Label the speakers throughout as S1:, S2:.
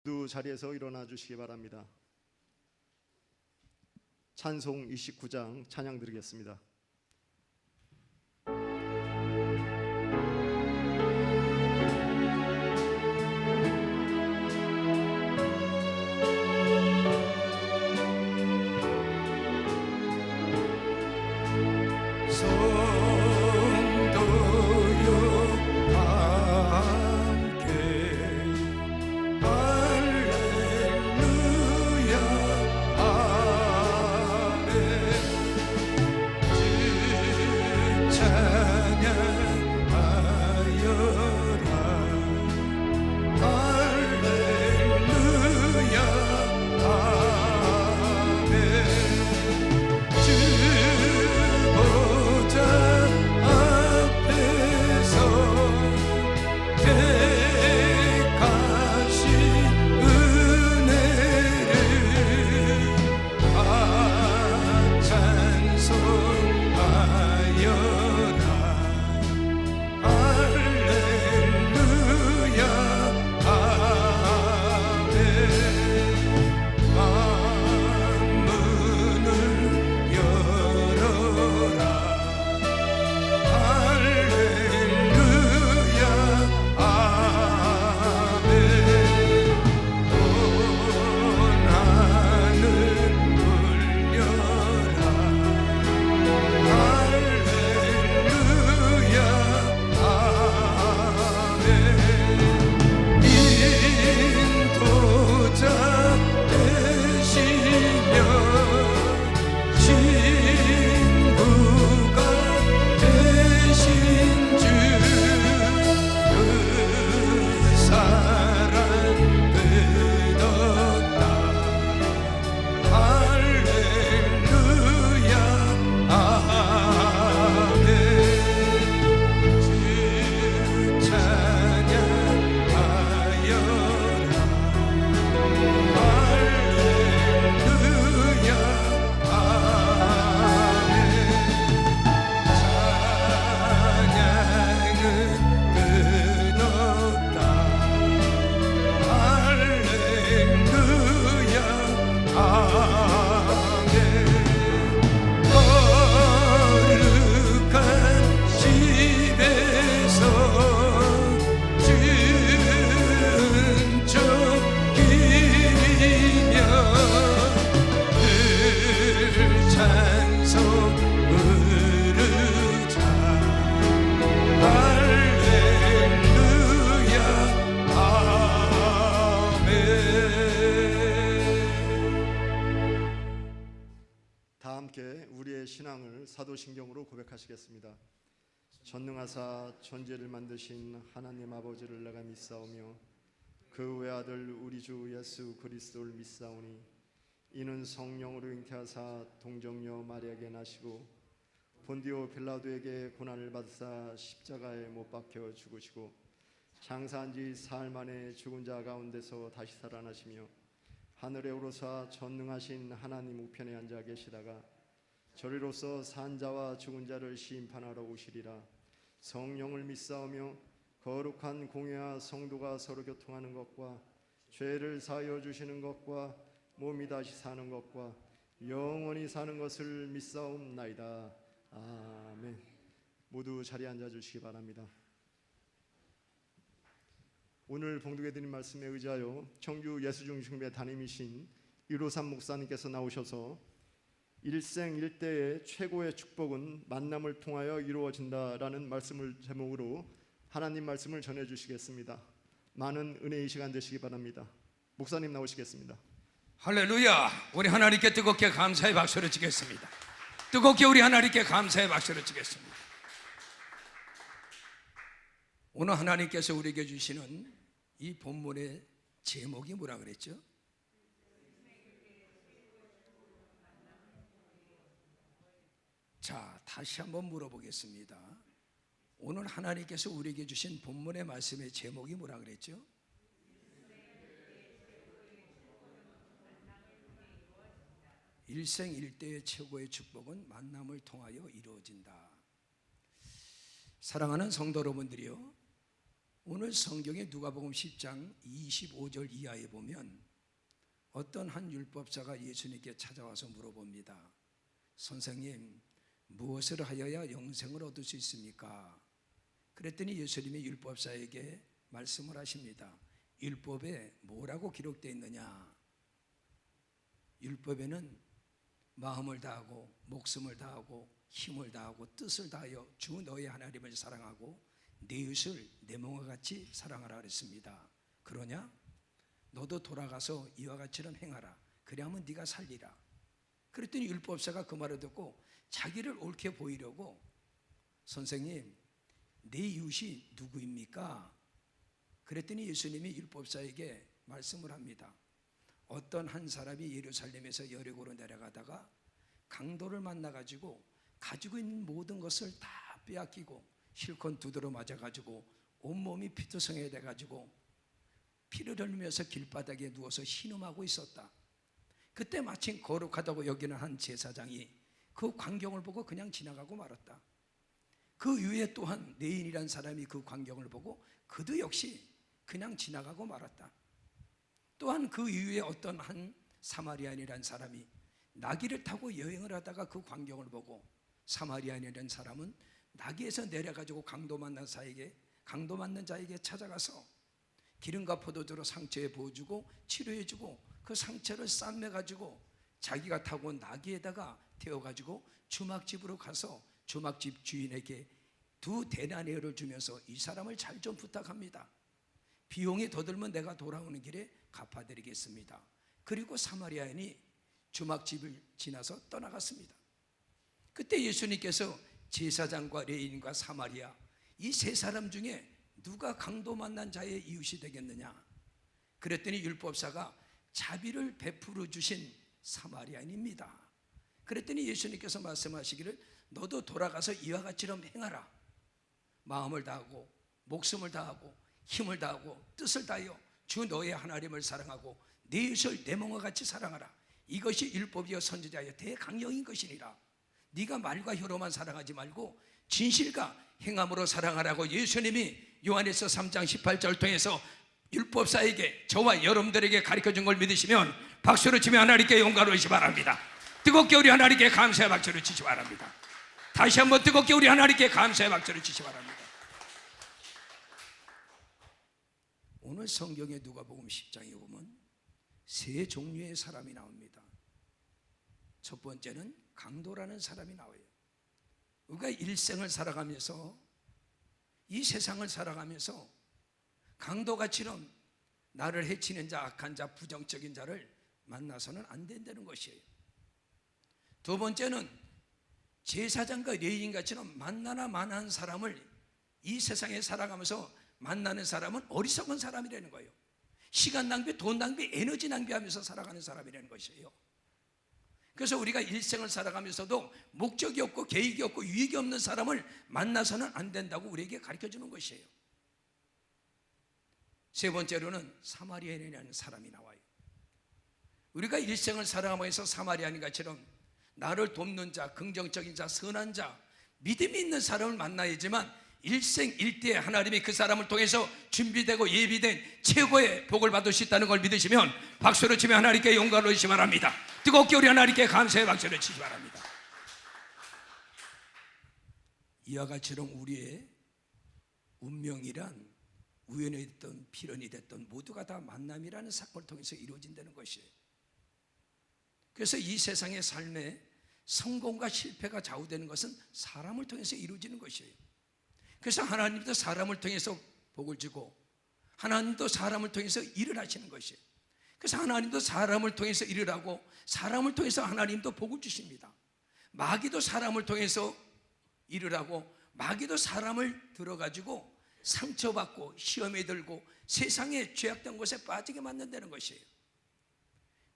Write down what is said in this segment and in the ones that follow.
S1: 모두 자리에서 일어나 주시기 바랍니다. 찬송 29장 찬양 드리겠습니다. 신앙을 사도신경으로 고백하시겠습니다. 전능하사 천지를 만드신 하나님 아버지를 내가 믿사오며 그 외아들 우리 주 예수 그리스도를 믿사오니 이는 성령으로 잉태하사 동정녀 마리아에게 나시고 본디오 빌라도에게 고난을 받으사 십자가에 못 박혀 죽으시고 장사한 지 사흘 만에 죽은 자 가운데서 다시 살아나시며 하늘에 오르사 전능하신 하나님 우편에 앉아 계시다가 저리로서 산 자와 죽은 자를 심판하러 오시리라. 성령을 믿사오며 거룩한 공회와 성도가 서로 교통하는 것과 죄를 사하여 주시는 것과 몸이 다시 사는 것과 영원히 사는 것을 믿사옵나이다. 아멘. 모두 자리에 앉아 주시기 바랍니다. 오늘 봉독해 드린 말씀에 의지하여 청주 예수중심회 담임이신 153 목사님께서 나오셔서 일생일대의 최고의 축복은 만남을 통하여 이루어진다라는 말씀을 제목으로 하나님 말씀을 전해주시겠습니다. 많은 은혜의 시간 되시기 바랍니다. 목사님 나오시겠습니다.
S2: 할렐루야. 우리 하나님께 뜨겁게 감사의 박수를 치겠습니다. 뜨겁게 우리 하나님께 감사의 박수를 치겠습니다. 오늘 하나님께서 우리에게 주시는 이 본문의 제목이 뭐라 그랬죠? 자, 다시 한번 물어보겠습니다. 오늘 하나님께서 우리에게 주신 본문의 말씀의 제목이 뭐라 그랬죠? 일생일대의 최고의 축복은 만남을 통하여 이루어진다. 사랑하는 성도 여러분들이요, 오늘 성경의 누가복음 10장 25절 이하에 보면 어떤 한 율법사가 예수님께 찾아와서 물어봅니다. 선생님, 무엇을 하여야 영생을 얻을 수 있습니까? 그랬더니 예수님이 율법사에게 말씀을 하십니다. 율법에 뭐라고 기록되어 있느냐? 율법에는 마음을 다하고 목숨을 다하고 힘을 다하고 뜻을 다하여 주 너의 하나님을 사랑하고 내 이웃을 내 몸과 같이 사랑하라 그랬습니다. 그러냐? 너도 돌아가서 이와 같이는 행하라. 그래야만 네가 살리라. 그랬더니 율법사가 그 말을 듣고 자기를 옳게 보이려고 선생님, 내 이웃이 누구입니까? 그랬더니 예수님이 율법사에게 말씀을 합니다. 어떤 한 사람이 예루살렘에서 여리고로 내려가다가 강도를 만나가지고 가지고 있는 모든 것을 다 빼앗기고 실컷 두드러 맞아가지고 온몸이 피투성이 돼가지고 피를 흘리면서 길바닥에 누워서 신음하고 있었다. 그때 마침 거룩하다고 여기는 한 제사장이 그 광경을 보고 그냥 지나가고 말았다. 그 위에 또한 레인이란 사람이 그 광경을 보고 그도 역시 그냥 지나가고 말았다. 또한 그 이후에 어떤 한 사마리아인이란 사람이 나귀를 타고 여행을 하다가 그 광경을 보고 사마리아인이라는 사람은 나귀에서 내려가지고 강도 만난 자에게 찾아가서 기름과 포도주로 상처에 부어주고 치료해주고 그 상처를 싸매가지고 자기가 타고 온 나귀에다가 태워가지고 주막집으로 가서 주막집 주인에게 2데나리온을 주면서 이 사람을 잘 좀 부탁합니다. 비용이 더 들면 내가 돌아오는 길에 갚아드리겠습니다. 그리고 사마리아인이 주막집을 지나서 떠나갔습니다. 그때 예수님께서 제사장과 레인과 사마리아 이 세 사람 중에 누가 강도 만난 자의 이웃이 되겠느냐? 그랬더니 율법사가 자비를 베풀어 주신 사마리아인입니다. 그랬더니 예수님께서 말씀하시기를 너도 돌아가서 이와 같이럼 행하라. 마음을 다하고 목숨을 다하고 힘을 다하고 뜻을 다하여 주 너의 하나님을 사랑하고 내 이웃을 내 몸과 같이 사랑하라. 이것이 율법이요 선지자의 대강령인 것이니라. 네가 말과 혀로만 사랑하지 말고 진실과 행함으로 사랑하라고 예수님이 요한에서 3장 18절 통해서 율법사에게 저와 여러분들에게 가르쳐준 걸 믿으시면 박수를 치며 하나님께 영광을 바랍니다. 뜨겁게 우리 하나님께 감사의 박수를 치시 바랍니다. 다시 한번 뜨겁게 우리 하나님께 감사의 박수를 치시 바랍니다. 오늘 성경에 누가복음 10장에 보면 세 종류의 사람이 나옵니다. 첫 번째는 강도라는 사람이 나와요. 우리가 일생을 살아가면서 이 세상을 살아가면서 강도같이는 나를 해치는 자, 악한 자, 부정적인 자를 만나서는 안 된다는 것이에요. 두 번째는 제사장과 레위인같이는 만나나 마나한 사람을 이 세상에 살아가면서 만나는 사람은 어리석은 사람이라는 거예요. 시간 낭비, 돈 낭비, 에너지 낭비하면서 살아가는 사람이라는 것이에요. 그래서 우리가 일생을 살아가면서도 목적이 없고 계획이 없고 유익이 없는 사람을 만나서는 안 된다고 우리에게 가르쳐주는 것이에요. 세 번째로는 사마리아인이라는 사람이 나와요. 우리가 일생을 살아가면서 사마리아인같이는 나를 돕는 자, 긍정적인 자, 선한 자, 믿음이 있는 사람을 만나야지만 일생 일대에 하나님이 그 사람을 통해서 준비되고 예비된 최고의 복을 받을 수 있다는 걸 믿으시면 박수를 치며 하나님께 영광을 올리시 바랍니다. 뜨겁게 우리 하나님께 감사의 박수를 치시 바랍니다. 이와 같이는 우리의 운명이란 우연이 됐든 필연이 됐든 모두가 다 만남이라는 사건을 통해서 이루어진다는 것이에요. 그래서 이 세상의 삶에 성공과 실패가 좌우되는 것은 사람을 통해서 이루어지는 것이에요. 그래서 하나님도 사람을 통해서 복을 주고 하나님도 사람을 통해서 일을 하시는 것이에요. 그래서 하나님도 사람을 통해서 일을 하고 사람을 통해서 하나님도 복을 주십니다. 마귀도 사람을 통해서 일을 하고 마귀도 사람을 들어가지고 상처받고 시험에 들고 세상에 죄악된 곳에 빠지게 만든다는 것이에요.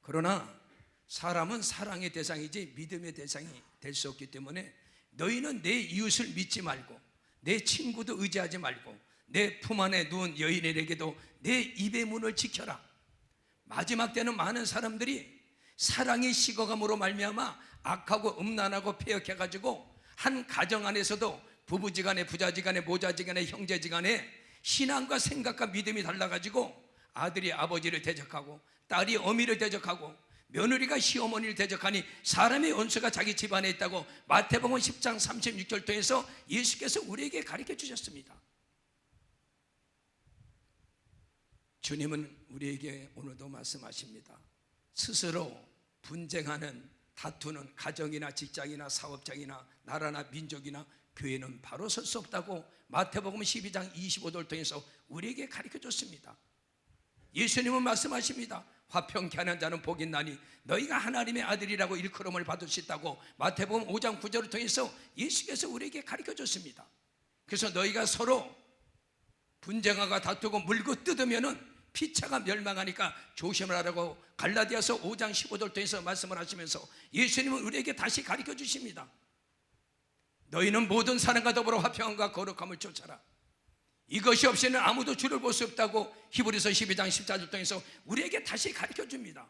S2: 그러나 사람은 사랑의 대상이지 믿음의 대상이 될 수 없기 때문에 너희는 내 이웃을 믿지 말고 내 친구도 의지하지 말고 내 품 안에 누운 여인에게도 내 입의 문을 지켜라. 마지막 때는 많은 사람들이 사랑의 식어감으로 말미암아 악하고 음란하고 폐역해가지고 한 가정 안에서도 부부지간에 부자지간에 모자지간에 형제지간에 신앙과 생각과 믿음이 달라가지고 아들이 아버지를 대적하고 딸이 어미를 대적하고 며느리가 시어머니를 대적하니 사람의 원수가 자기 집안에 있다고 마태복음 10장 36절 통해서 예수께서 우리에게 가르쳐 주셨습니다. 주님은 우리에게 오늘도 말씀하십니다. 스스로 분쟁하는, 다투는 가정이나 직장이나 사업장이나 나라나 민족이나 교회는 바로 설 수 없다고 마태복음 12장 25절 통해서 우리에게 가르쳐 줬습니다. 예수님은 말씀하십니다. 화평케 하는 자는 복이 있나니 너희가 하나님의 아들이라고 일컬음을 받을 수 있다고 마태복음 5장 9절을 통해서 예수께서 우리에게 가르쳐 줬습니다. 그래서 너희가 서로 분쟁하고 다투고 물고 뜯으면은 피차가 멸망하니까 조심하라고 갈라디아서 5장 15절 통해서 말씀을 하시면서 예수님은 우리에게 다시 가르쳐 주십니다. 너희는 모든 사람과 더불어 화평함과 거룩함을 쫓아라. 이것이 없이는 아무도 주를 볼 수 없다고 히브리서 12장 14절 통해서 우리에게 다시 가르쳐 줍니다.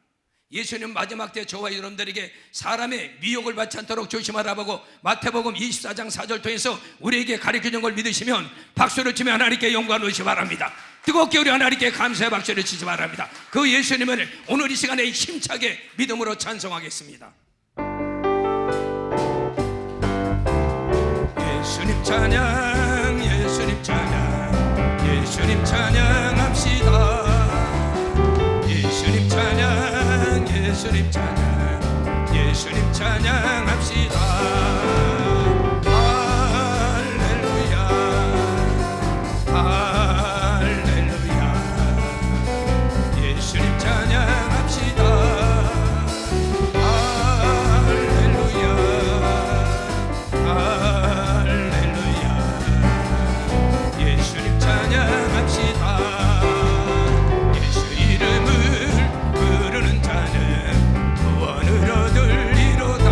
S2: 예수님 마지막 때 저와 여러분들에게 사람의 미혹을 받지 않도록 조심하라고 마태복음 24장 4절 통해서 우리에게 가르쳐 준 걸 믿으시면 박수를 치며 하나님께 영광을 올리시 바랍니다. 뜨겁게 우리 하나님께 감사의 박수를 치시 바랍니다. 그 예수님을 오늘 이 시간에 힘차게 믿음으로 찬송하겠습니다. 예수님 찬양, 예수님 찬양, 예수님 찬양합시다. 예수님 찬양, 예수님 찬양, 예수님 찬양합시다. 할렐루야, 할렐루야. 예수님 찬양합시다. 할렐루야, 할렐루야. 예수님 찬양합시다. 예수 이름을 부르는 자는 구원을 얻으리로다.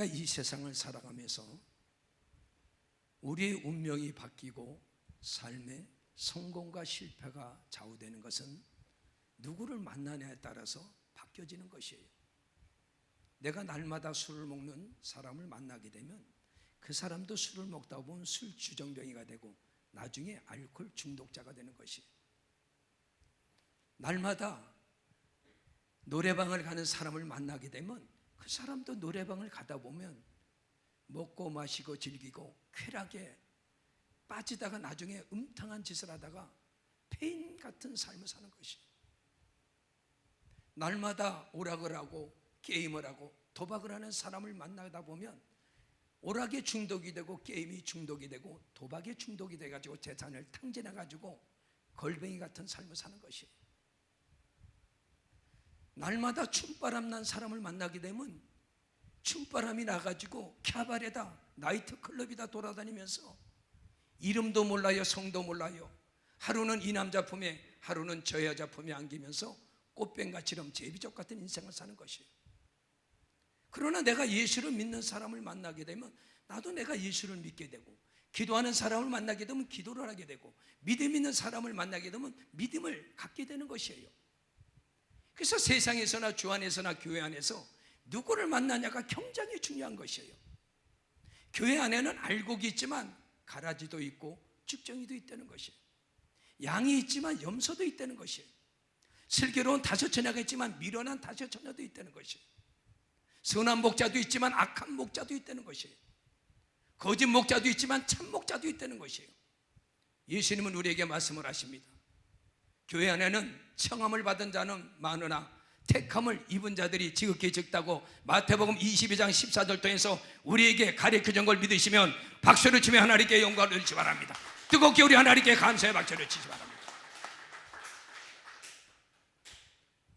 S2: 이 세상을 살아가면서 우리의 운명이 바뀌고 삶의 성공과 실패가 좌우되는 것은 누구를 만나냐에 따라서 바뀌어지는 것이에요. 내가 날마다 술을 먹는 사람을 만나게 되면 그 사람도 술을 먹다 보면 술 주정뱅이가 되고 나중에 알코올 중독자가 되는 것이에요. 날마다 노래방을 가는 사람을 만나게 되면 그 사람도 노래방을 가다 보면 먹고 마시고 즐기고 쾌락에 빠지다가 나중에 음탕한 짓을 하다가 폐인 같은 삶을 사는 것이에요. 날마다 오락을 하고 게임을 하고 도박을 하는 사람을 만나다 보면 오락에 중독이 되고 게임이 중독이 되고 도박에 중독이 돼가지고 재산을 탕진해가지고 걸뱅이 같은 삶을 사는 것이에요. 날마다 춤바람 난 사람을 만나게 되면 춤바람이 나가지고 캬바레다 나이트클럽이다 돌아다니면서 이름도 몰라요, 성도 몰라요. 하루는 이 남자 품에 하루는 저 여자 품에 안기면서 꽃뱀같이럼 제비족 같은 인생을 사는 것이에요. 그러나 내가 예수를 믿는 사람을 만나게 되면 나도 내가 예수를 믿게 되고, 기도하는 사람을 만나게 되면 기도를 하게 되고, 믿음 있는 사람을 만나게 되면 믿음을 갖게 되는 것이에요. 그래서 세상에서나 주 안에서나 교회 안에서 누구를 만나냐가 굉장히 중요한 것이에요. 교회 안에는 알곡이 있지만 가라지도 있고 죽정이도 있다는 것이에요. 양이 있지만 염소도 있다는 것이에요. 슬기로운 다섯 처녀가 있지만 미련한 다섯 처녀도 있다는 것이에요. 선한 목자도 있지만 악한 목자도 있다는 것이에요. 거짓 목자도 있지만 참 목자도 있다는 것이에요. 예수님은 우리에게 말씀을 하십니다. 교회 안에는 청함을 받은 자는 많으나 택함을 입은 자들이 지극히 적다고 마태복음 22장 14절 통해서 우리에게 가르쳐준 걸 믿으시면 박수를 치며 하나님께 영광을 드리시 바랍니다. 뜨겁게 우리 하나님께 감사의 박수를 치시 바랍니다.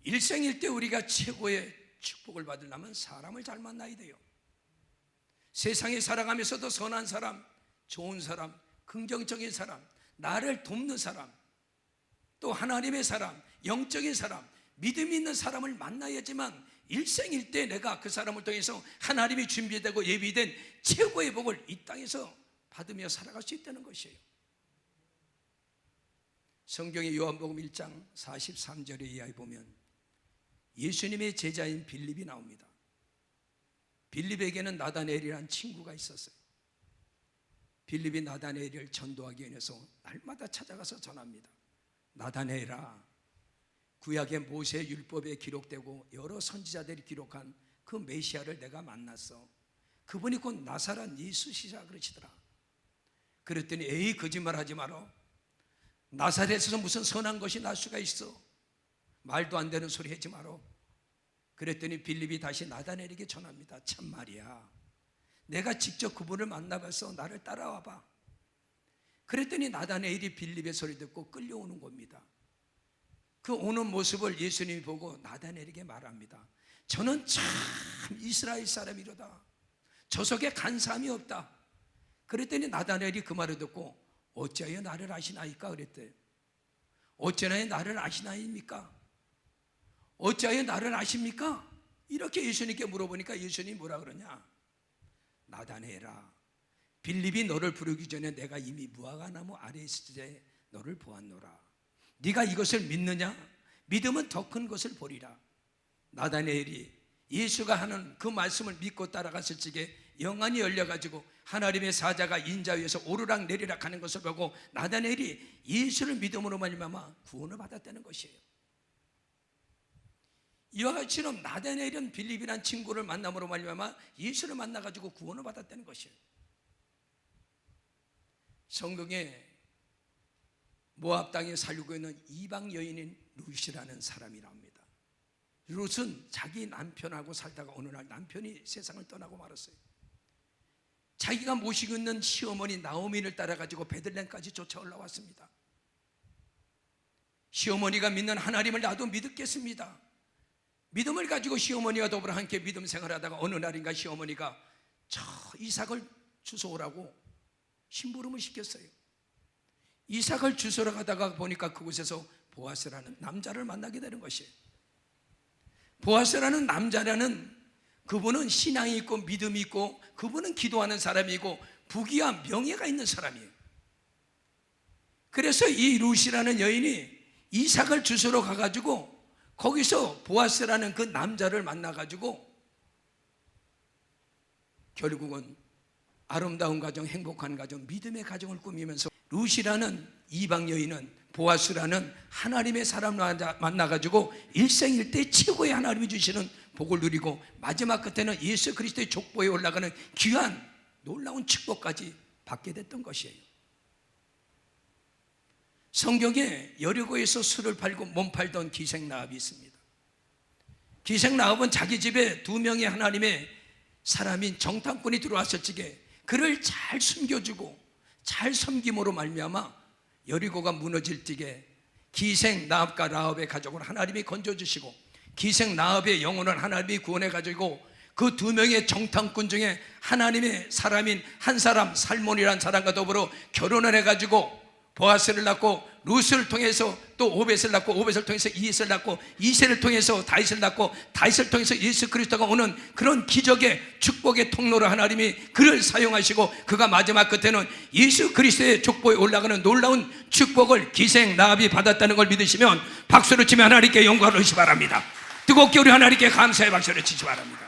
S2: 일생일대 우리가 최고의 축복을 받으려면 사람을 잘 만나야 돼요. 세상에 살아가면서도 선한 사람, 좋은 사람, 긍정적인 사람, 나를 돕는 사람, 또 하나님의 사람, 영적인 사람, 믿음이 있는 사람을 만나야지만 일생일대 내가 그 사람을 통해서 하나님이 준비되고 예비된 최고의 복을 이 땅에서 받으며 살아갈 수 있다는 것이에요. 성경의 요한복음 1장 43절에 이하에 보면 예수님의 제자인 빌립이 나옵니다. 빌립에게는 나다나엘이라는 친구가 있었어요. 빌립이 나다나엘을 전도하기 위해서 날마다 찾아가서 전합니다. 나다나엘아, 구약의 모세 율법에 기록되고 여러 선지자들이 기록한 그 메시아를 내가 만났어. 그분이 곧 나사렛 예수시라 그러시더라. 그랬더니 에이, 거짓말하지 마라. 나사렛에서 무슨 선한 것이 날 수가 있어. 말도 안 되는 소리 하지 마라. 그랬더니 빌립이 다시 나다나엘에게 전합니다. 참말이야, 내가 직접 그분을 만나봐서 나를 따라와봐. 그랬더니 나다나엘이 빌립의 소리 듣고 끌려오는 겁니다. 그 오는 모습을 예수님이 보고 나다나엘에게 말합니다. 저는 참 이스라엘 사람이로다. 저 속에 간사함이 없다. 그랬더니 나다나엘이 그 말을 듣고 어찌하여 나를 아시나이까 그랬대요. 어찌하여 나를 아시나입니까? 어찌하여 나를 아십니까? 이렇게 예수님께 물어보니까 예수님이 뭐라 그러냐? 나다나엘아, 빌립이 너를 부르기 전에 내가 이미 무화과나무 아래에 있을 때 너를 보았노라. 네가 이것을 믿느냐? 믿으면 더 큰 것을 보리라. 나다나엘이 예수가 하는 그 말씀을 믿고 따라갔을 적에 영안이 열려가지고 하나님의 사자가 인자 위에서 오르락 내리락 하는 것을 보고 나다나엘이 예수를 믿음으로 말미암아 구원을 받았다는 것이에요. 이와 같이는 나다나엘은 빌립이라는 친구를 만남으로 말미암아 예수를 만나가지고 구원을 받았다는 것이에요. 성경에 모압 땅에 살고 있는 이방 여인인 룻이라는 사람이 나옵니다. 룻은 자기 남편하고 살다가 어느 날 남편이 세상을 떠나고 말았어요. 자기가 모시고 있는 시어머니 나오미를 따라가지고 베들레헴까지 쫓아 올라왔습니다. 시어머니가 믿는 하나님을 나도 믿겠습니다. 믿음을 가지고 시어머니와 더불어 함께 믿음 생활하다가 어느 날인가 시어머니가 저 이삭을 주워오라고 심부름을 시켰어요. 이삭을 주소러 가다가 보니까 그곳에서 보아스라는 남자를 만나게 되는 것이에요. 보아스라는 남자라는 그분은 신앙이 있고 믿음이 있고 그분은 기도하는 사람이고 부귀와 명예가 있는 사람이에요. 그래서 이 룻이라는 여인이 이삭을 주스러 가가지고 거기서 보아스라는 그 남자를 만나가지고 결국은 아름다운 가정, 행복한 가정, 믿음의 가정을 꾸미면서 룻이라는 이방 여인은 보아스라는 하나님의 사람을 만나가지고 일생일대 최고의 하나님이 주시는 복을 누리고 마지막 끝에는 예수 그리스도의 족보에 올라가는 귀한 놀라운 축복까지 받게 됐던 것이에요. 성경에 여리고에서 술을 팔고 몸 팔던 기생 라합이 있습니다. 기생 라합은 자기 집에 2명의 하나님의 사람인 정탐꾼이 들어왔을 적에 그를 잘 숨겨주고 잘 섬김으로 말미암아 여리고가 무너질 적에 기생 라합과 라합의 가족을 하나님이 건져주시고 기생 라합의 영혼을 하나님이 구원해가지고 그 2명의 정탐꾼 중에 하나님의 사람인 한 사람 살몬이라는 사람과 더불어 결혼을 해가지고 보아스를 낳고 룻을 통해서 또 오벳을 낳고 오벳을 통해서 이셋을 낳고 이셋을 통해서 다윗을 낳고 다윗을 통해서 예수 그리스도가 오는 그런 기적의 축복의 통로로 하나님이 그를 사용하시고 그가 마지막 끝에는 예수 그리스도의 족보에 올라가는 놀라운 축복을 기생 라합이 받았다는 걸 믿으시면 박수를 치며 하나님께 영광을 올리시 바랍니다. 뜨겁게 우리 하나님께 감사의 박수를 치시 바랍니다.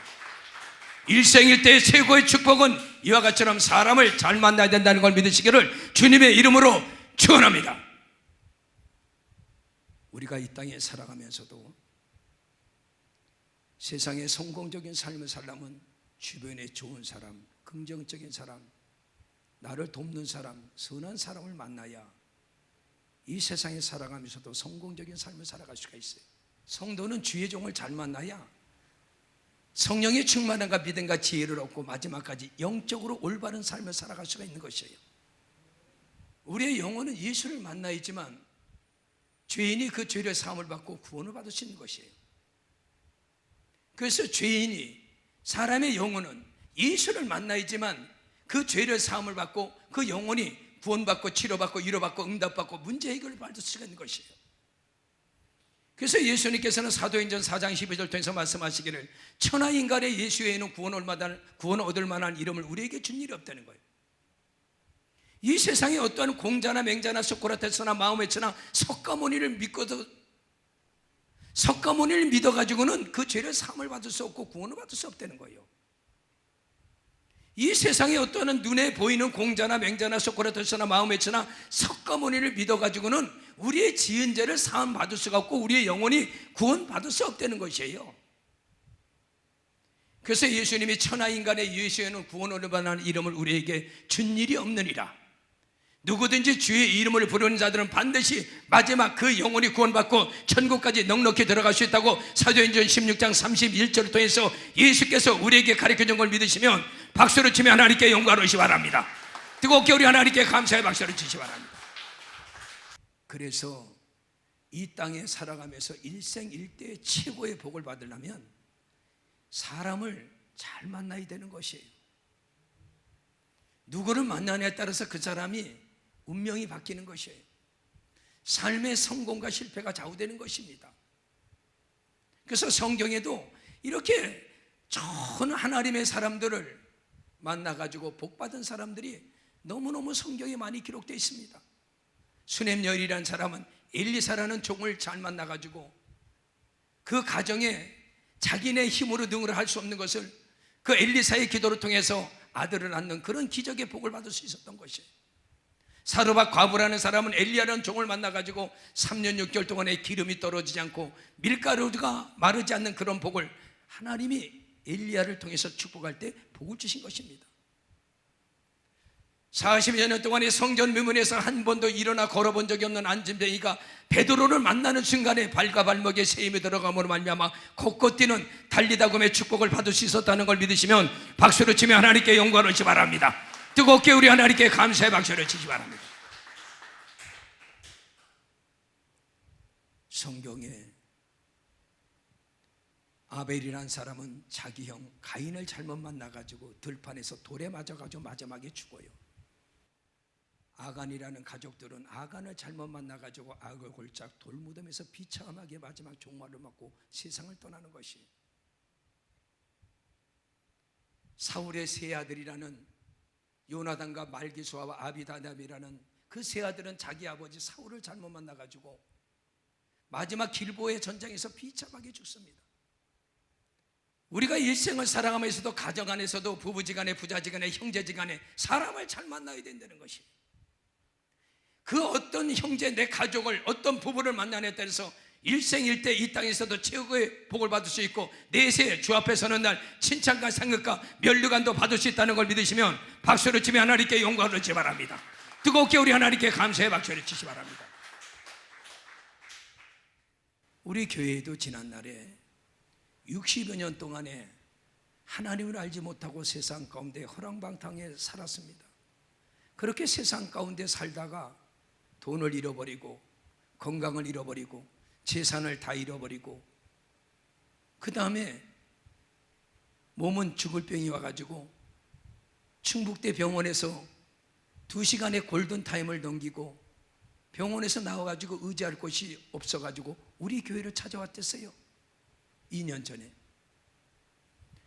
S2: 일생일대의 최고의 축복은 이와 같이처럼 사람을 잘 만나야 된다는 걸 믿으시기를 주님의 이름으로 축원합니다. 우리가 이 땅에 살아가면서도 세상에 성공적인 삶을 살려면 주변에 좋은 사람, 긍정적인 사람, 나를 돕는 사람, 선한 사람을 만나야 이 세상에 살아가면서도 성공적인 삶을 살아갈 수가 있어요. 성도는 주의 종을 잘 만나야 성령의 충만함과 믿음과 지혜를 얻고 마지막까지 영적으로 올바른 삶을 살아갈 수가 있는 것이에요. 우리의 영혼은 예수를 만나야지만 죄인이 그 죄를 사함을 받고 구원을 받을 수 있는 것이에요. 그래서 죄인이 사람의 영혼은 예수를 만나야지만 그 죄를 사함을 받고 그 영혼이 구원받고 치료받고 위로받고 응답받고 문제 해결을 받을 수가 있는 것이에요. 그래서 예수님께서는 사도행전 4장 12절 통해서 말씀하시기를 천하인간의 예수 외에는 구원을 얻을 만한 이름을 우리에게 준 일이 없다는 거예요. 이 세상에 어떠한 공자나 맹자나 소크라테스나 마호메트나 석가모니를 믿어가지고는 그 죄를 사함을 받을 수 없고 구원을 받을 수 없다는 거예요. 이 세상에 어떠한 눈에 보이는 공자나 맹자나 소크라테스나 마호메트나 석가모니를 믿어가지고는 우리의 지은 죄를 사함 받을 수가 없고 우리의 영혼이 구원 받을 수 없다는 것이에요. 그래서 예수님이 천하인간의 예수에는 구원을 받는 이름을 우리에게 준 일이 없느니라. 누구든지 주의 이름을 부르는 자들은 반드시 마지막 그 영혼이 구원받고 천국까지 넉넉히 들어갈 수 있다고 사도행전 16장 31절을 통해서 예수께서 우리에게 가르쳐준 걸 믿으시면 박수를 치며 하나님께 영광을 주시기 바랍니다. 뜨겁게 우리 하나님께 감사의 박수를 치시기 바랍니다. 그래서 이 땅에 살아가면서 일생일대의 최고의 복을 받으려면 사람을 잘 만나야 되는 것이에요. 누구를 만나냐에 따라서 그 사람이 운명이 바뀌는 것이에요. 삶의 성공과 실패가 좌우되는 것입니다. 그래서 성경에도 이렇게 좋은 하나님의 사람들을 만나가지고 복받은 사람들이 너무너무 성경에 많이 기록되어 있습니다. 수넴여인이라는 사람은 엘리사라는 종을 잘 만나가지고 그 가정에 자기네 힘으로 능을 할 수 없는 것을 그 엘리사의 기도를 통해서 아들을 낳는 그런 기적의 복을 받을 수 있었던 것이에요. 사르밧 과부라는 사람은 엘리야라는 종을 만나가지고 3년 6개월 동안에 기름이 떨어지지 않고 밀가루가 마르지 않는 그런 복을 하나님이 엘리야를 통해서 축복할 때 복을 주신 것입니다. 40여 년 동안에 성전 미문에서 한 번도 일어나 걸어본 적이 없는 안진뱅이가 베드로를 만나는 순간에 발과 발목에 세임이 들어감으로 말미암아 곳곳 뛰는 달리다금의 축복을 받을 수 있었다는 걸 믿으시면 박수를 치며 하나님께 영광을 주시기 바랍니다. 뜨겁게 우리 하나님께 감사의 박수를 치시기 바랍니다. 성경에 아벨이라는 사람은 자기 형 가인을 잘못 만나가지고 들판에서 돌에 맞아가지고 마지막에 죽어요. 아간이라는 가족들은 아간을 잘못 만나가지고 악을 골짝 돌무덤에서 비참하게 마지막 종말을 맞고 세상을 떠나는 것이. 사울의 세 아들이라는 요나단과 말기수아와 아비다답이라는 그 세 아들은 자기 아버지 사울을 잘못 만나가지고 마지막 길보의 전장에서 비참하게 죽습니다. 우리가 일생을 살아가면서도 가정 안에서도 부부지간에 부자지간에 형제지간에 사람을 잘 만나야 된다는 것이, 그 어떤 형제 내 가족을 어떤 부부를 만나냐에 따라서 일생일대 이 땅에서도 최고의 복을 받을 수 있고 내세 주 앞에 서는 날 칭찬과 상급과 면류관도 받을 수 있다는 걸 믿으시면 박수를 치며 하나님께 영광을 주시 바랍니다. 뜨겁게 우리 하나님께 감사의 박수를 치시 바랍니다. 우리 교회에도 지난날에 60여 년 동안에 하나님을 알지 못하고 세상 가운데 허랑방탕에 살았습니다. 그렇게 세상 가운데 살다가 돈을 잃어버리고 건강을 잃어버리고 재산을 다 잃어버리고 그 다음에 몸은 죽을 병이 와가지고 충북대 병원에서 2시간의 골든타임을 넘기고 병원에서 나와가지고 의지할 곳이 없어가지고 우리 교회를 찾아왔댔어요. 2년 전에.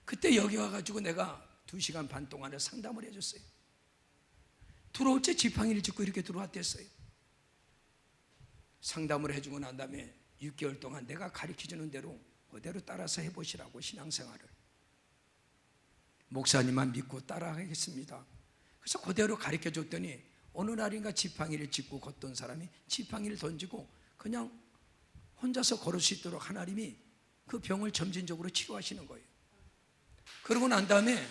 S2: 그때 여기 와가지고 내가 2시간 반 동안에 상담을 해줬어요. 들어올 때 지팡이를 짚고 이렇게 들어왔댔어요. 상담을 해주고 난 다음에 6개월 동안 내가 가르쳐주는 대로 그대로 따라서 해보시라고 신앙생활을. 목사님만 믿고 따라하겠습니다. 그래서 그대로 가르쳐줬더니 어느 날인가 지팡이를 짚고 걷던 사람이 지팡이를 던지고 그냥 혼자서 걸을 수 있도록 하나님이 그 병을 점진적으로 치료하시는 거예요. 그러고 난 다음에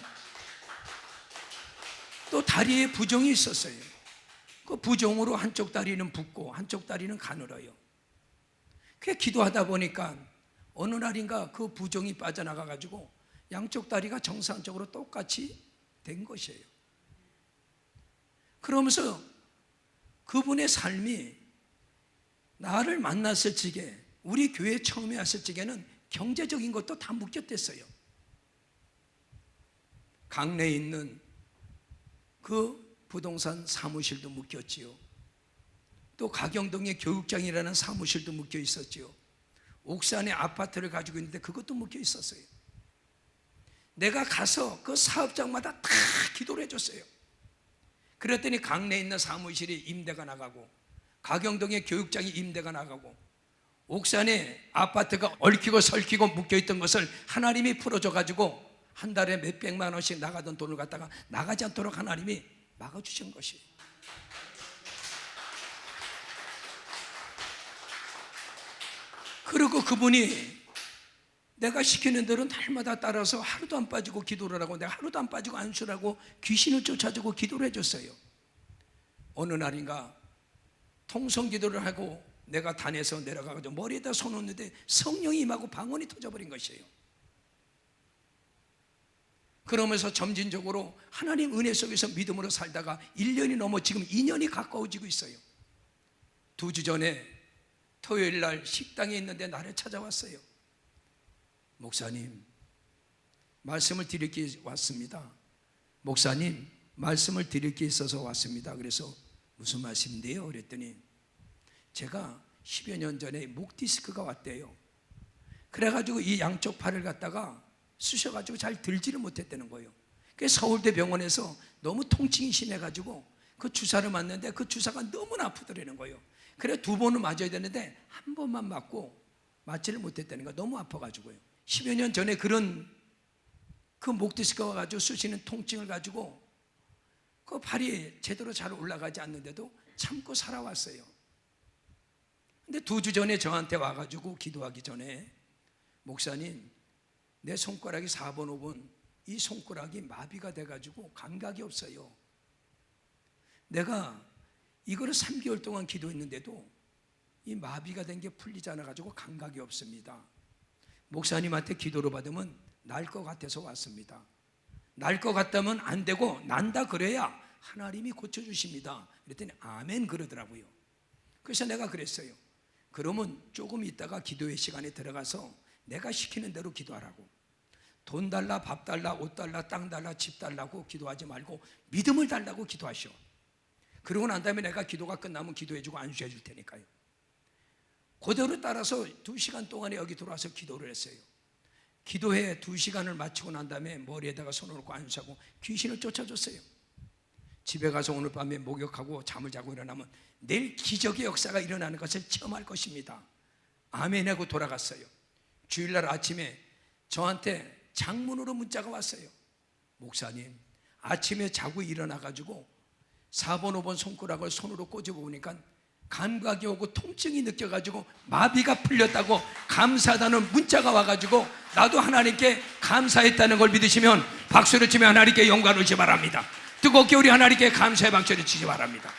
S2: 또 다리에 부종이 있었어요. 그 부종으로 한쪽 다리는 붓고 한쪽 다리는 가늘어요. 그게 기도하다 보니까 어느 날인가 그 부종이 빠져나가가지고 양쪽 다리가 정상적으로 똑같이 된 것이에요. 그러면서 그분의 삶이 나를 만났을 적에, 우리 교회 처음에 왔을 적에는 경제적인 것도 다 묶였댔어요. 강내에 있는 그 부동산 사무실도 묶였지요. 또 가경동에 교육장이라는 사무실도 묶여 있었지요. 옥산에 아파트를 가지고 있는데 그것도 묶여 있었어요. 내가 가서 그 사업장마다 다 기도를 해줬어요. 그랬더니 강내에 있는 사무실이 임대가 나가고 가경동에 교육장이 임대가 나가고 옥산에 아파트가 얽히고 설키고 묶여있던 것을 하나님이 풀어줘가지고 한 달에 몇백만 원씩 나가던 돈을 갖다가 나가지 않도록 하나님이 막아주신 것이에요. 그리고 그분이 내가 시키는 대로 날마다 따라서 하루도 안 빠지고 기도를 하고 내가 하루도 안 빠지고 안수를 하고 귀신을 쫓아주고 기도를 해줬어요. 어느 날인가 통성기도를 하고 내가 단에서 내려가서 머리에다 손 얹는데 성령이 임하고 방언이 터져버린 것이에요. 그러면서 점진적으로 하나님 은혜 속에서 믿음으로 살다가 1년이 넘어 지금 2년이 가까워지고 있어요. 2주 전에 토요일 날 식당에 있는데 나를 찾아왔어요. 목사님, 말씀을 드릴 게 왔습니다. 목사님, 말씀을 드릴 게 있어서 왔습니다. 그래서 무슨 말씀인데요? 그랬더니 제가 10여 년 전에 목 디스크가 왔대요. 그래가지고 이 양쪽 팔을 갖다가 쑤셔가지고 잘 들지를 못했다는 거예요. 그래서 서울대 병원에서 너무 통증이 심해가지고 그 주사를 맞는데 그 주사가 너무나 아프더라는 거예요. 그래 2번을 맞아야 되는데 한 번만 맞고 맞지를 못했다는 거예요. 너무 아파가지고요. 10여 년 전에 그런 그 목 디스크가 와가지고 쑤시는 통증을 가지고 그 팔이 제대로 잘 올라가지 않는데도 참고 살아왔어요. 근데 2주 전에 저한테 와가지고 기도하기 전에 목사님, 내 손가락이 4번, 5번 이 손가락이 마비가 돼가지고 감각이 없어요. 내가 이거를 3개월 동안 기도했는데도 이 마비가 된 게 풀리지 않아가지고 감각이 없습니다. 목사님한테 기도를 받으면 날 것 같아서 왔습니다. 날 것 같다면 안 되고 난다 그래야 하나님이 고쳐주십니다. 그랬더니 아멘 그러더라고요. 그래서 내가 그랬어요. 그러면 조금 있다가 기도의 시간에 들어가서 내가 시키는 대로 기도하라고. 돈 달라, 밥 달라, 옷 달라, 땅 달라, 집 달라고 기도하지 말고 믿음을 달라고 기도하시오. 그러고 난 다음에 내가 기도가 끝나면 기도해주고 안수해 줄 테니까요. 그대로 따라서 2시간 동안에 여기 들어와서 기도를 했어요. 기도회 2시간을 마치고 난 다음에 머리에다가 손을 놓고 안수하고 귀신을 쫓아줬어요. 집에 가서 오늘 밤에 목욕하고 잠을 자고 일어나면 내일 기적의 역사가 일어나는 것을 체험할 것입니다. 아멘 하고 돌아갔어요. 주일날 아침에 저한테 장문으로 문자가 왔어요. 목사님, 아침에 자고 일어나가지고 4번 5번 손가락을 손으로 꼬집어 보니까 감각이 오고 통증이 느껴가지고 마비가 풀렸다고 감사하다는 문자가 와가지고 나도 하나님께 감사했다는 걸 믿으시면 박수를 치며 하나님께 영광을 주시기 바랍니다. 뜨겁게 우리 하나님께 감사의 박수를 치시기 바랍니다.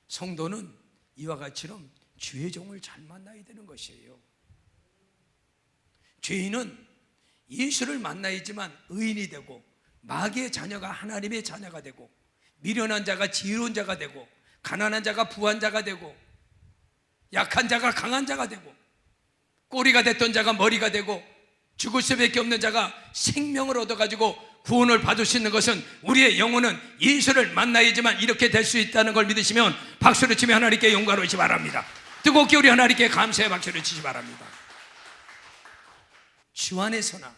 S2: 성도는 이와 같이처럼 주의 종을 잘 만나야 되는 것이에요. 죄인은 예수를 만나야지만 의인이 되고, 마귀의 자녀가 하나님의 자녀가 되고, 미련한 자가 지혜로운 자가 되고, 가난한 자가 부한 자가 되고, 약한 자가 강한 자가 되고, 꼬리가 됐던 자가 머리가 되고, 죽을 수밖에 없는 자가 생명을 얻어가지고 구원을 받을 수 있는 것은, 우리의 영혼은 예수를 만나야지만 이렇게 될 수 있다는 걸 믿으시면 박수를 치며 하나님께 영광을 주시기 바랍니다. 뜨겁게 우리 하나님께 감사의 박수를 치시기 바랍니다. 주 안에서나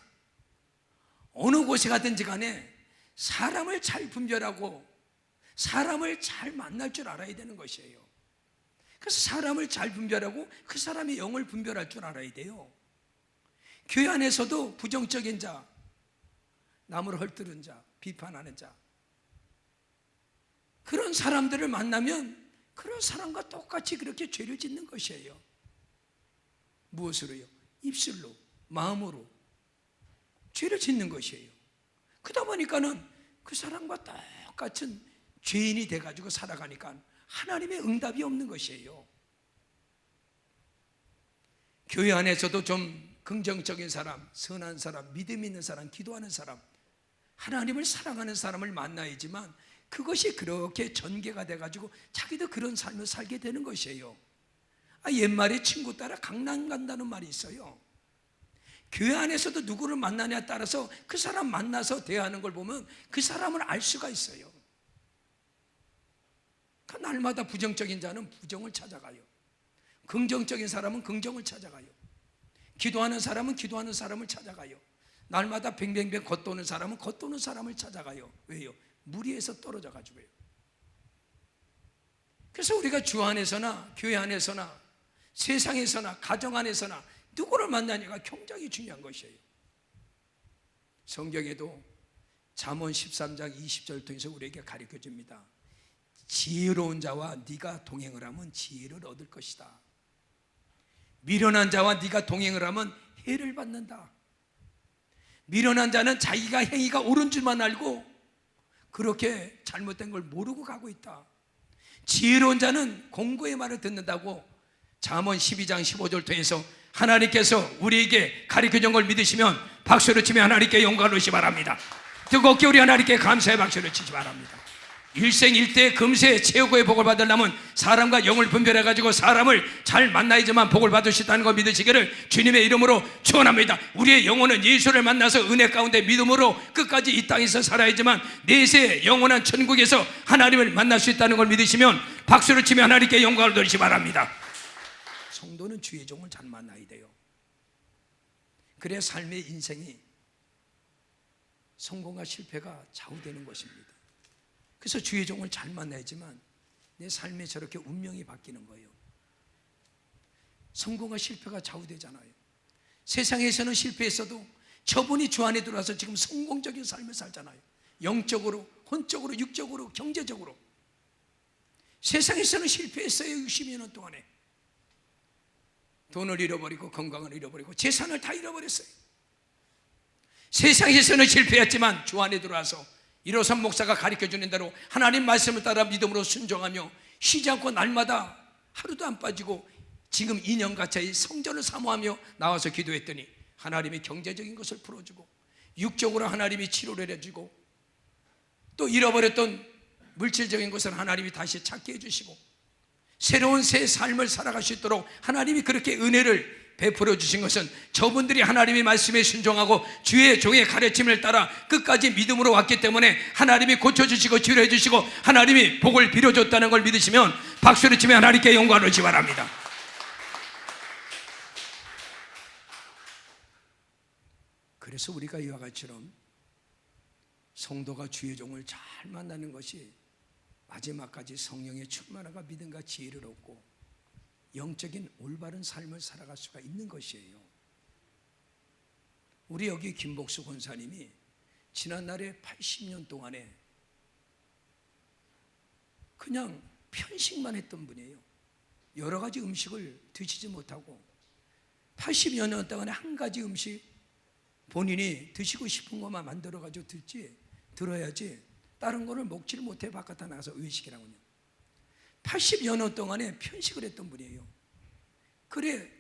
S2: 어느 곳에 가든지 간에 사람을 잘 분별하고 사람을 잘 만날 줄 알아야 되는 것이에요. 그래서 사람을 잘 분별하고 그 사람의 영을 분별할 줄 알아야 돼요. 교회 안에서도 부정적인 자, 남을 헐뜯은 자, 비판하는 자, 그런 사람들을 만나면 그런 사람과 똑같이 그렇게 죄를 짓는 것이에요. 무엇으로요? 입술로, 마음으로 죄를 짓는 것이에요. 그러다 보니까는 그 사람과 똑같은 죄인이 돼가지고 살아가니까 하나님의 응답이 없는 것이에요. 교회 안에서도 좀 긍정적인 사람, 선한 사람, 믿음 있는 사람, 기도하는 사람, 하나님을 사랑하는 사람을 만나야지만 그것이 그렇게 전개가 돼가지고 자기도 그런 삶을 살게 되는 것이에요. 옛말에 친구 따라 강남 간다는 말이 있어요. 교회 안에서도 누구를 만나냐에 따라서 그 사람 만나서 대하는 걸 보면 그 사람을 알 수가 있어요. 날마다 부정적인 자는 부정을 찾아가요. 긍정적인 사람은 긍정을 찾아가요. 기도하는 사람은 기도하는 사람을 찾아가요. 날마다 뱅뱅뱅 겉도는 사람은 겉도는 사람을 찾아가요. 왜요? 무리에서 떨어져 가지고요. 그래서 우리가 주 안에서나 교회 안에서나 세상에서나 가정 안에서나 누구를 만나냐가 굉장히 중요한 것이에요. 성경에도 잠언 13장 20절 통해서 우리에게 가르쳐 줍니다. 지혜로운 자와 네가 동행을 하면 지혜를 얻을 것이다. 미련한 자와 네가 동행을 하면 해를 받는다. 미련한 자는 자기가 행위가 옳은 줄만 알고 그렇게 잘못된 걸 모르고 가고 있다. 지혜로운 자는 공고의 말을 듣는다고 잠언 12장 15절 통해서 하나님께서 우리에게 가르쳐 준 걸 믿으시면 박수를 치며 하나님께 영광을 주시기 바랍니다. 뜨겁게 우리 하나님께 감사의 박수를 치시 바랍니다. 일생일대 금세 최고의 복을 받으려면 사람과 영을 분별해가지고 사람을 잘 만나야지만 복을 받을 수 있다는 걸 믿으시기를 주님의 이름으로 축원합니다. 우리의 영혼은 예수를 만나서 은혜 가운데 믿음으로 끝까지 이 땅에서 살아야지만 내세 영원한 천국에서 하나님을 만날 수 있다는 걸 믿으시면 박수를 치며 하나님께 영광을 돌리시기 바랍니다. 성도는 주의 종을 잘 만나야 돼요. 그래야 삶의 인생이 성공과 실패가 좌우되는 것입니다. 그래서 주의 종을 잘 만나야지만 내 삶에 저렇게 운명이 바뀌는 거예요. 성공과 실패가 좌우되잖아요. 세상에서는 실패했어도 저분이 주 안에 들어와서 지금 성공적인 삶을 살잖아요. 영적으로, 혼적으로, 육적으로, 경제적으로. 세상에서는 실패했어요. 60여 년 동안에 돈을 잃어버리고 건강을 잃어버리고 재산을 다 잃어버렸어요. 세상에서는 실패했지만 주 안에 들어와서 이로선 목사가 가르쳐주는 대로 하나님 말씀을 따라 믿음으로 순종하며 쉬지 않고 날마다 하루도 안 빠지고 지금 2년 가까이 성전을 사모하며 나와서 기도했더니 하나님이 경제적인 것을 풀어주고 육적으로 하나님이 치료를 해주고 또 잃어버렸던 물질적인 것을 하나님이 다시 찾게 해주시고 새로운 새 삶을 살아갈 수 있도록 하나님이 그렇게 은혜를 베풀어 주신 것은 저분들이 하나님의 말씀에 순종하고 주의 종의 가르침을 따라 끝까지 믿음으로 왔기 때문에 하나님이 고쳐주시고 치료해 주시고 하나님이 복을 빌어줬다는 걸 믿으시면 박수를 치며 하나님께 영광을 주시기 바랍니다. 그래서 우리가 이와 같이처럼 성도가 주의 종을 잘 만나는 것이 마지막까지 성령의 충만함과 믿음과 지혜를 얻고 영적인 올바른 삶을 살아갈 수가 있는 것이에요. 우리 여기 김복수 권사님이 지난날에 80년 동안에 그냥 편식만 했던 분이에요. 여러 가지 음식을 드시지 못하고 80여 년 동안에 한 가지 음식 본인이 드시고 싶은 것만 만들어가지고 들어야지 다른 거를 먹지를 못해 바깥에 나가서 외식이라고요. 80여 년 동안에 편식을 했던 분이에요. 그래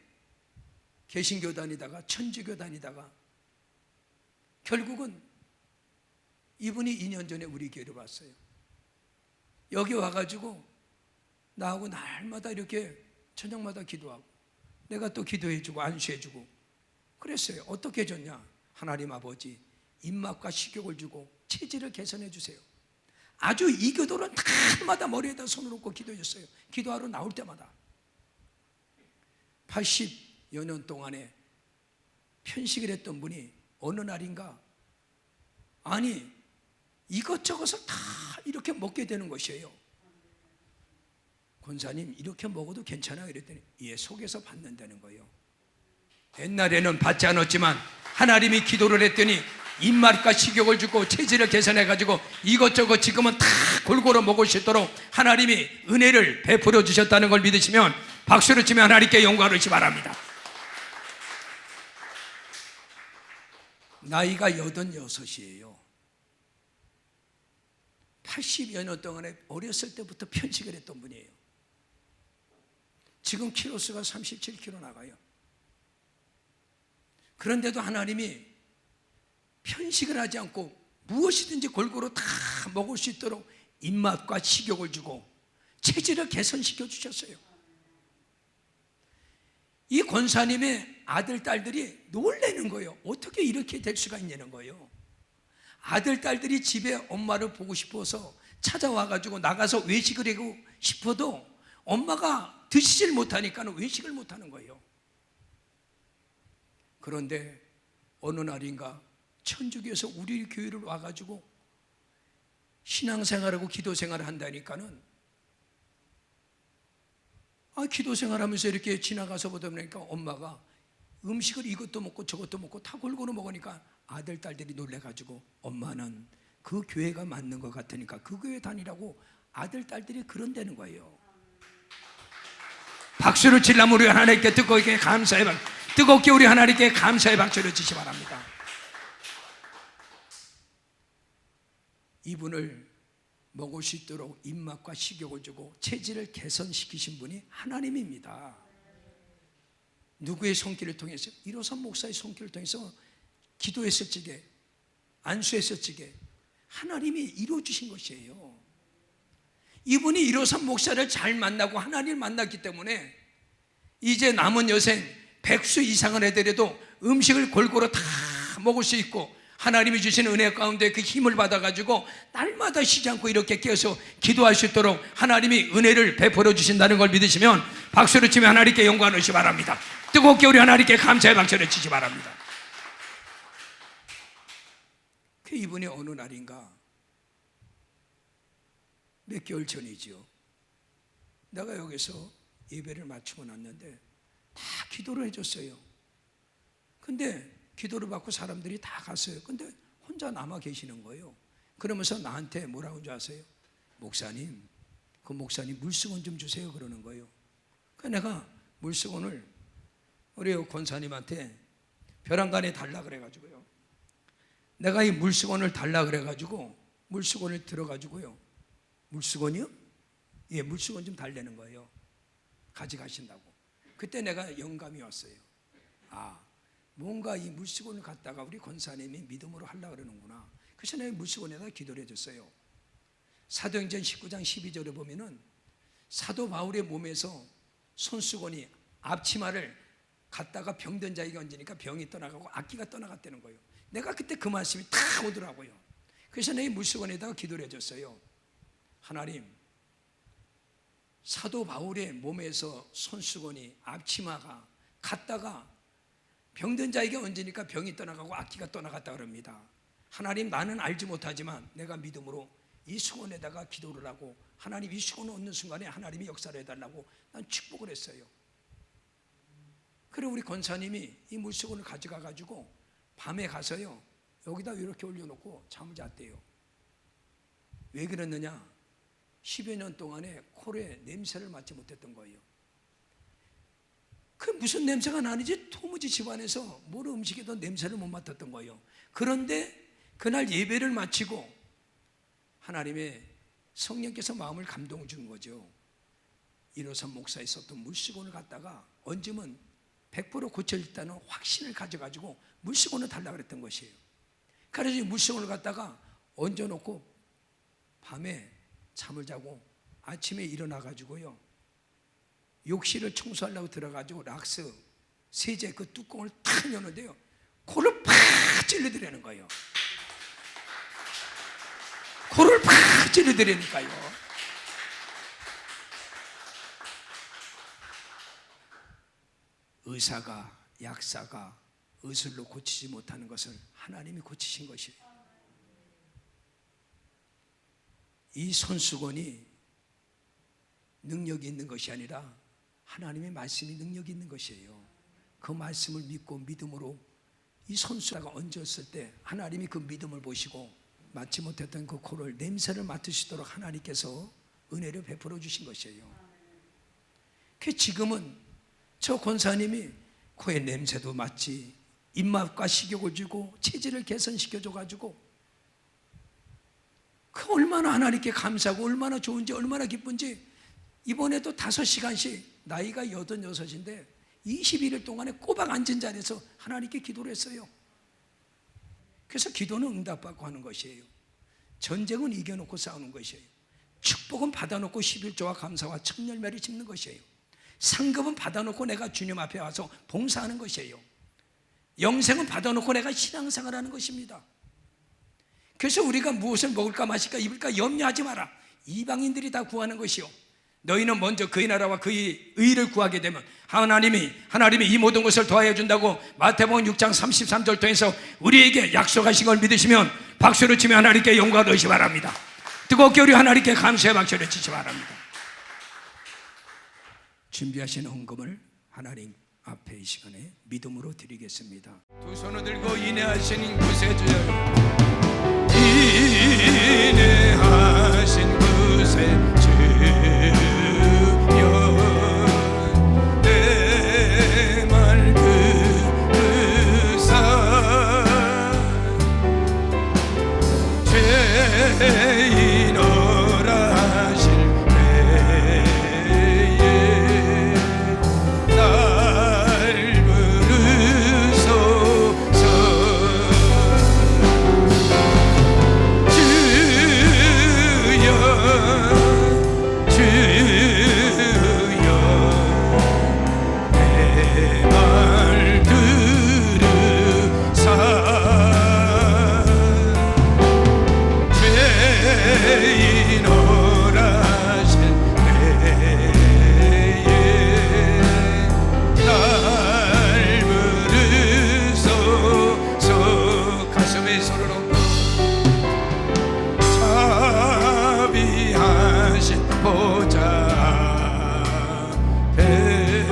S2: 개신교 다니다가 천주교 다니다가 결국은 이분이 2년 전에 우리 교회로 왔어요. 여기 와가지고 나하고 날마다 이렇게 저녁마다 기도하고 내가 또 기도해주고 안수해주고 그랬어요. 어떻게 해줬냐? 하나님 아버지 입맛과 식욕을 주고 체질을 개선해 주세요. 아주 이 기도는 날마다 머리에다 손을 얹고 기도해줬어요. 기도하러 나올 때마다 80여 년 동안에 편식을 했던 분이 어느 날인가 아니 이것저것을 다 이렇게 먹게 되는 것이에요. 권사님 이렇게 먹어도 괜찮아요? 이랬더니 예, 속에서 받는다는 거예요. 옛날에는 받지 않았지만 하나님이 기도를 했더니 입맛과 식욕을 주고 체질을 개선해가지고 이것저것 지금은 다 골고루 먹을 수 있도록 하나님이 은혜를 베풀어 주셨다는 걸 믿으시면 박수를 치며 하나님께 영광을 주시기 바랍니다. 나이가 86이에요 80여 년 동안에 어렸을 때부터 편식을 했던 분이에요. 지금 키로수가 37kg 나가요. 그런데도 하나님이 편식을 하지 않고 무엇이든지 골고루 다 먹을 수 있도록 입맛과 식욕을 주고 체질을 개선시켜 주셨어요. 이 권사님의 아들, 딸들이 놀라는 거예요. 어떻게 이렇게 될 수가 있냐는 거예요. 아들, 딸들이 집에 엄마를 보고 싶어서 찾아와가지고 나가서 외식을 하고 싶어도 엄마가 드시질 못하니까 외식을 못하는 거예요. 그런데 어느 날인가 천주교에서 우리 교회를 와가지고 신앙생활하고 기도생활을 한다니까는 기도생활하면서 이렇게 지나가서 보다 보니까 엄마가 음식을 이것도 먹고 저것도 먹고 다 골고루 먹으니까 아들, 딸들이 놀래가지고 엄마는 그 교회가 맞는 것 같으니까 그 교회 다니라고 아들, 딸들이 그런다는 거예요. 박수를 치려면 우리 하나님께 뜨겁게 우리 하나님께 감사의 박수를 치시 바랍니다. 이분을 먹을 수 있도록 입맛과 식욕을 주고 체질을 개선시키신 분이 하나님입니다. 누구의 손길을 통해서? 이로선 목사의 손길을 통해서 기도했을 적에 안수했을 적에 하나님이 이루어주신 것이에요. 이분이 이로선 목사를 잘 만나고 하나님을 만났기 때문에 이제 남은 여생 100수 이상을 해더라도 음식을 골고루 다 먹을 수 있고 하나님이 주신 은혜 가운데 그 힘을 받아가지고 날마다 쉬지 않고 이렇게 깨어서 기도할 수 있도록 하나님이 은혜를 베풀어 주신다는 걸 믿으시면 박수를 치며 하나님께 영광을 주시기 바랍니다. 뜨겁게 우리 하나님께 감사의 박수를 치시기 바랍니다. 그 이분이 어느 날인가 몇 개월 전이지요. 내가 여기서 예배를 마치고 났는데 다 기도를 해줬어요. 근데 기도를 받고 사람들이 다 갔어요. 근데 혼자 남아 계시는 거예요. 그러면서 나한테 뭐라고 한 줄 아세요? 목사님, 그 목사님 물수건 좀 주세요 그러는 거예요. 그래서 내가 물수건을 우리 권사님한테 벼랑간에 달라 그래가지고요. 내가 이 물수건을 달라 그래가지고 물수건을 들어가지고요. 물수건이요? 예, 물수건 좀 달라는 거예요. 가져가신다고. 그때 내가 영감이 왔어요. 뭔가 이 물수건을 갖다가 우리 권사님이 믿음으로 하려고 그러는구나. 그래서 내가 물수건에다 기도를 해줬어요. 사도행전 19장 12절에 보면은 사도 바울의 몸에서 손수건이 앞치마를 갖다가 병든 자에게 얹으니까 병이 떠나가고 악기가 떠나갔다는 거예요. 내가 그때 그 말씀이 탁 오더라고요. 그래서 내가 물수건에다가 기도를 해줬어요. 하나님, 사도 바울의 몸에서 손수건이 앞치마가 갔다가 병든 자에게 얹으니까 병이 떠나가고 악기가 떠나갔다 그럽니다. 하나님, 나는 알지 못하지만 내가 믿음으로 이 수건에다가 기도를 하고 하나님 이 수건을 얻는 순간에 하나님이 역사를 해달라고 난 축복을 했어요. 그리고 우리 권사님이 이 물수건을 가져가 가지고 밤에 가서요 여기다 이렇게 올려놓고 잠을 잤대요. 왜 그랬느냐? 10여 년 동안에 코에 냄새를 맡지 못했던 거예요. 그 무슨 냄새가 나는지 도무지 집안에서 뭘 음식에도 냄새를 못 맡았던 거예요. 그런데 그날 예배를 마치고 하나님의 성령께서 마음을 감동 준 거죠. 일호선 목사에 썼던 물수건을 갖다가 얹으면 100% 고쳐졌다는 확신을 가져가지고 물수건을 달라고 그랬던 것이에요. 그래서 이 물수건을 갖다가 얹어놓고 밤에 잠을 자고 아침에 일어나가지고요 욕실을 청소하려고 들어가지고 락스 세제 그 뚜껑을 탁 여는데요 코를 팍 찔러드리는 거예요. 코를 팍 찔러드리니까요 의사가 약사가 의술로 고치지 못하는 것을 하나님이 고치신 것이에요. 이 손수건이 능력이 있는 것이 아니라 하나님의 말씀이 능력이 있는 것이에요. 그 말씀을 믿고 믿음으로 이 손수건을 얹었을 때 하나님이 그 믿음을 보시고 맡지 못했던 그 코를 냄새를 맡으시도록 하나님께서 은혜를 베풀어 주신 것이에요. 그 지금은 저 권사님이 코에 냄새도 맡지 입맛과 식욕을 주고 체질을 개선시켜줘 가지고 그 얼마나 하나님께 감사하고 얼마나 좋은지 얼마나 기쁜지 이번에도 5시간씩 나이가 86인데 21일 동안에 꼬박 앉은 자리에서 하나님께 기도를 했어요. 그래서 기도는 응답받고 하는 것이에요. 전쟁은 이겨놓고 싸우는 것이에요. 축복은 받아놓고 11조와 감사와 청열매를 짓는 것이에요. 상급은 받아놓고 내가 주님 앞에 와서 봉사하는 것이에요. 영생은 받아놓고 내가 신앙생활하는 것입니다. 그래서 우리가 무엇을 먹을까 마실까 입을까 염려하지 마라. 이방인들이 다 구하는 것이요 너희는 먼저 그의 나라와 그의 의를 구하게 되면 하나님이 이 모든 것을 더하여 준다고 마태복음 6장 33절 통해서 우리에게 약속하신 걸 믿으시면 박수를 치며 하나님께 영광을 얻으시 바랍니다. 뜨겁게 우리 하나님께 감사의 박수를 치시 바랍니다. 준비하신 헌금을 하나님 앞에 이 시간에 믿음으로 드리겠습니다. 두 손을 들고 인내하신 구세주여, 인내하신 구세주여, 내 말 들으사 죄인어라 하실 때에 날 부르소서. 보좌 앞에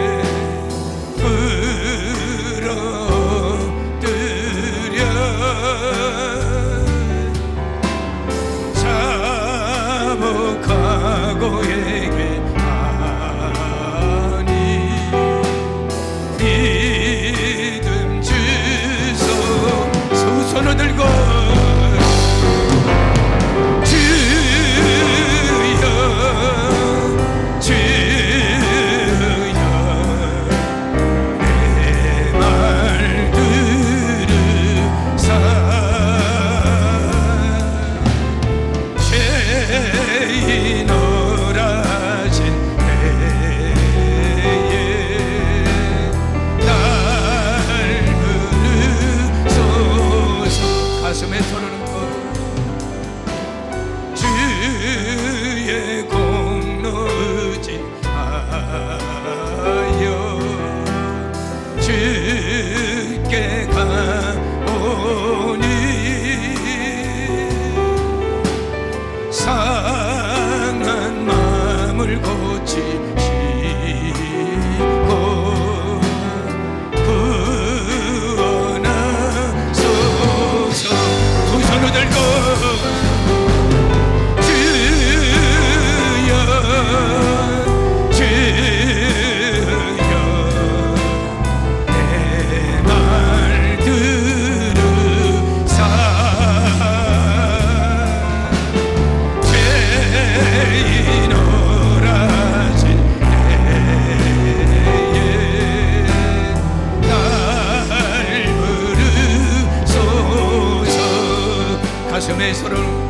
S2: 때문에 서로